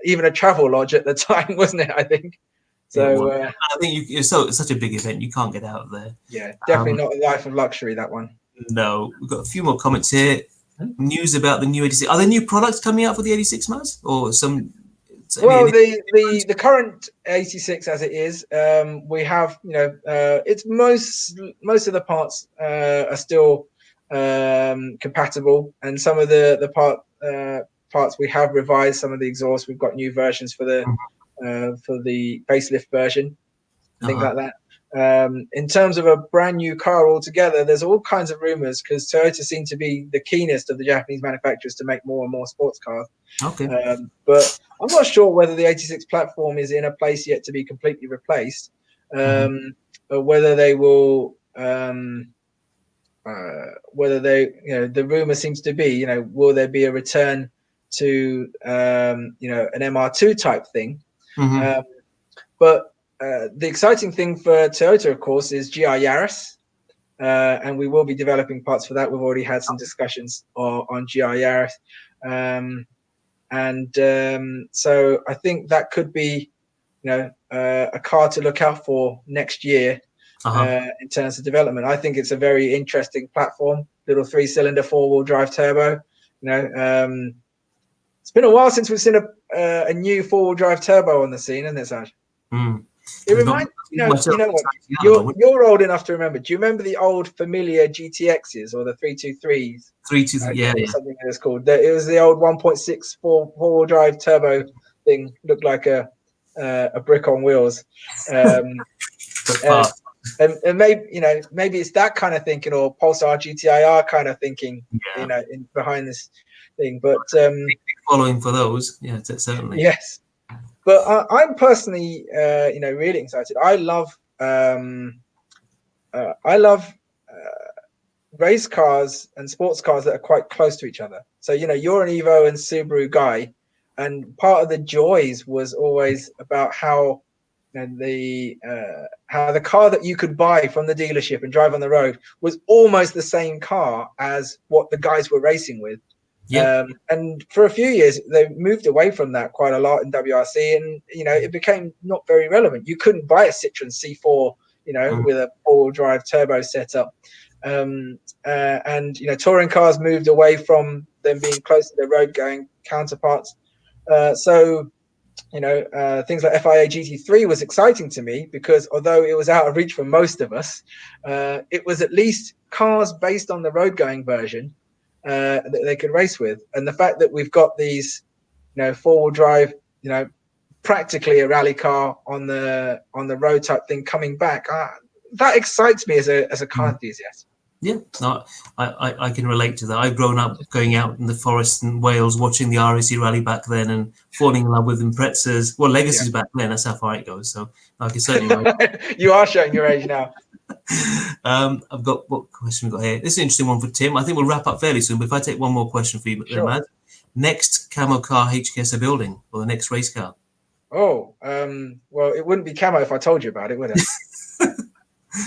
even a travel lodge at the time, wasn't it? I think. So
I think it's such a big event, you can't get out of there.
Yeah, definitely not a life of luxury, that one.
No, we've got a few more comments here. News about the new 86. Are there new products coming out for the 86 Maz? Or some?
Well, the current 86 as it is, we have it's most of the parts are still compatible, and some of the parts we have revised. Some of the exhausts, we've got new versions for the facelift version, things like that. In terms of a brand new car altogether, there's all kinds of rumors, because Toyota seem to be the keenest of the Japanese manufacturers to make more and more sports cars.
Okay.
But I'm not sure whether the 86 platform is in a place yet to be completely replaced, or whether they will whether they, the rumor seems to be, will there be a return to, an MR2 type thing? But the exciting thing for Toyota, of course, is GR Yaris. And we will be developing parts for that. We've already had some discussions on GR Yaris. So I think that could be, a car to look out for next year. In terms of development, I think it's a very interesting platform. Little 3-cylinder 4-wheel drive turbo. It's been a while since we've seen a new 4-wheel drive turbo on the scene, isn't it, Saj? It reminds what you're old enough to remember. Do you remember the old familiar GTXs or the 323s?
323, yeah.
Something it was called. It was the old 1.6 4-wheel drive turbo thing. Looked like a brick on wheels. And maybe it's that kind of thinking, or Pulsar GTIR kind of thinking, in behind this thing. But
following for those, certainly.
Yes, but I'm personally, really excited. I love race cars and sports cars that are quite close to each other. So you're an Evo and Subaru guy, and part of the joys was always about how. And how the car that you could buy from the dealership and drive on the road was almost the same car as what the guys were racing with. And for a few years, they moved away from that quite a lot in WRC, and it became not very relevant. You couldn't buy a Citroen C4, with a 4-wheel drive turbo setup. And touring cars moved away from them being close to their road-going counterparts. Things like FIA GT3 was exciting to me because although it was out of reach for most of us, it was at least cars based on the road going version that they could race with. And the fact that we've got these, 4-wheel drive, practically a rally car on the road type thing coming back, that excites me as a car enthusiast.
Yeah, no, I can relate to that. I've grown up going out in the forest in Wales, watching the RAC rally back then, and falling in love with Imprezas. Well, Legacies back then. That's how far it goes. So I can certainly.
You are showing your age now.
I've got what question we got here. This is an interesting one for Tim. I think we'll wrap up fairly soon. But if I take one more question for you,
sure.
Matt, next camo car HKS are building, or the next race car?
Oh, well, it wouldn't be camo if I told you about it, would it?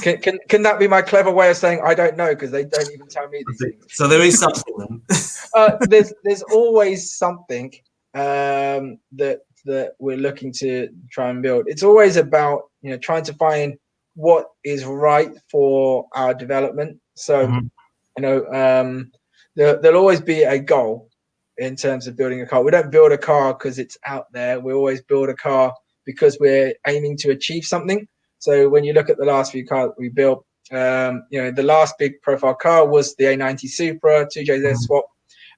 Can that be my clever way of saying I don't know, because they don't even tell me these things?
So there is something then.
There's always something that we're looking to try and build. It's always about trying to find what is right for our development. So there'll always be a goal in terms of building a car. We don't build a car because it's out there. We always build a car because we're aiming to achieve something. So when you look at the last few cars we built, the last big profile car was the A90 Supra 2JZ swap.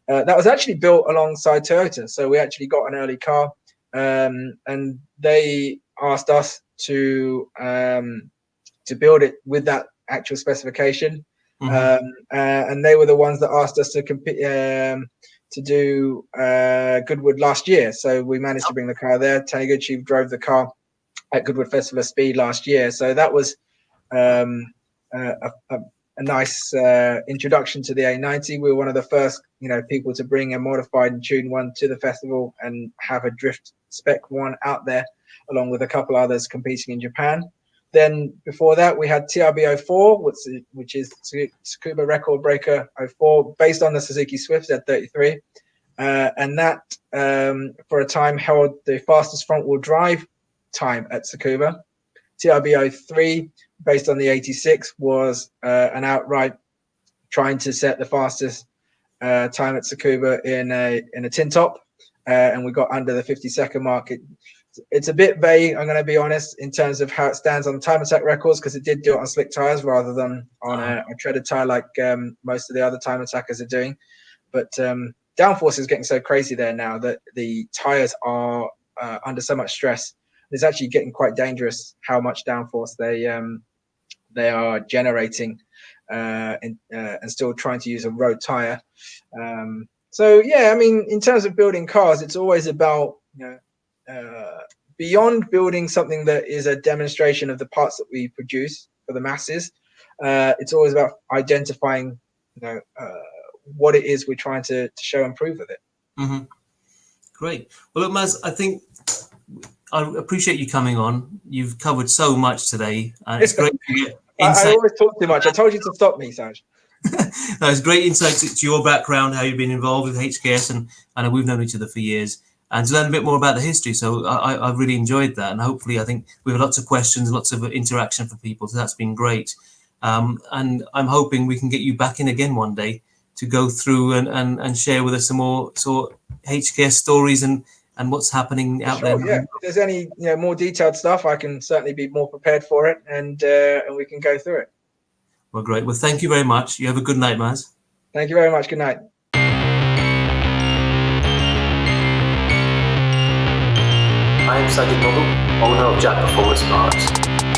That was actually built alongside Toyota. So we actually got an early car, and they asked us to build it with that actual specification. And they were the ones that asked us to compete, to do Goodwood last year. So we managed to bring the car there. Tony Goodchief drove the car at Goodwood Festival of Speed last year. So that was a nice introduction to the A90. We were one of the first, people to bring a modified and tuned one to the festival and have a drift spec one out there, along with a couple others competing in Japan. Then before that, we had TRB 04, which is Tsukuba Record Breaker 04, based on the Suzuki Swift Z33. And that, for a time, held the fastest front-wheel drive time at Tsukuba. TRB 03, based on the 86, was an outright trying to set the fastest time at Tsukuba in a tin top, and we got under the 50-second mark. It's a bit vague, I'm going to be honest, in terms of how it stands on time attack records, because it did do it on slick tires rather than on a treaded tire like most of the other time attackers are doing. But downforce is getting so crazy there now that the tires are under so much stress. It's actually getting quite dangerous how much downforce they are generating, and still trying to use a road tire. So yeah, I mean, in terms of building cars, it's always about beyond building something that is a demonstration of the parts that we produce for the masses. It's always about identifying, what it is we're trying to show and prove with it.
Mm-hmm. Great. Well, look, Maz, I think I appreciate you coming on. You've covered so much today, and it's great to get insight.
I always talk too much. I told you to stop me, Saj.
No, it's great insight to your background, how you've been involved with HKS, and I know we've known each other for years, and to learn a bit more about the history. So I've really enjoyed that, and hopefully I think we have lots of questions, lots of interaction for people. So that's been great, and I'm hoping we can get you back in again one day to go through and share with us some more HKS stories and what's happening out there.
Yeah, if there's any more detailed stuff, I can certainly be more prepared for it, and we can go through it.
Well, great. Well, thank you very much. You have a good night, Maz.
Thank you very much. Good night.
I am Sajid, owner of Jack Performance Parts.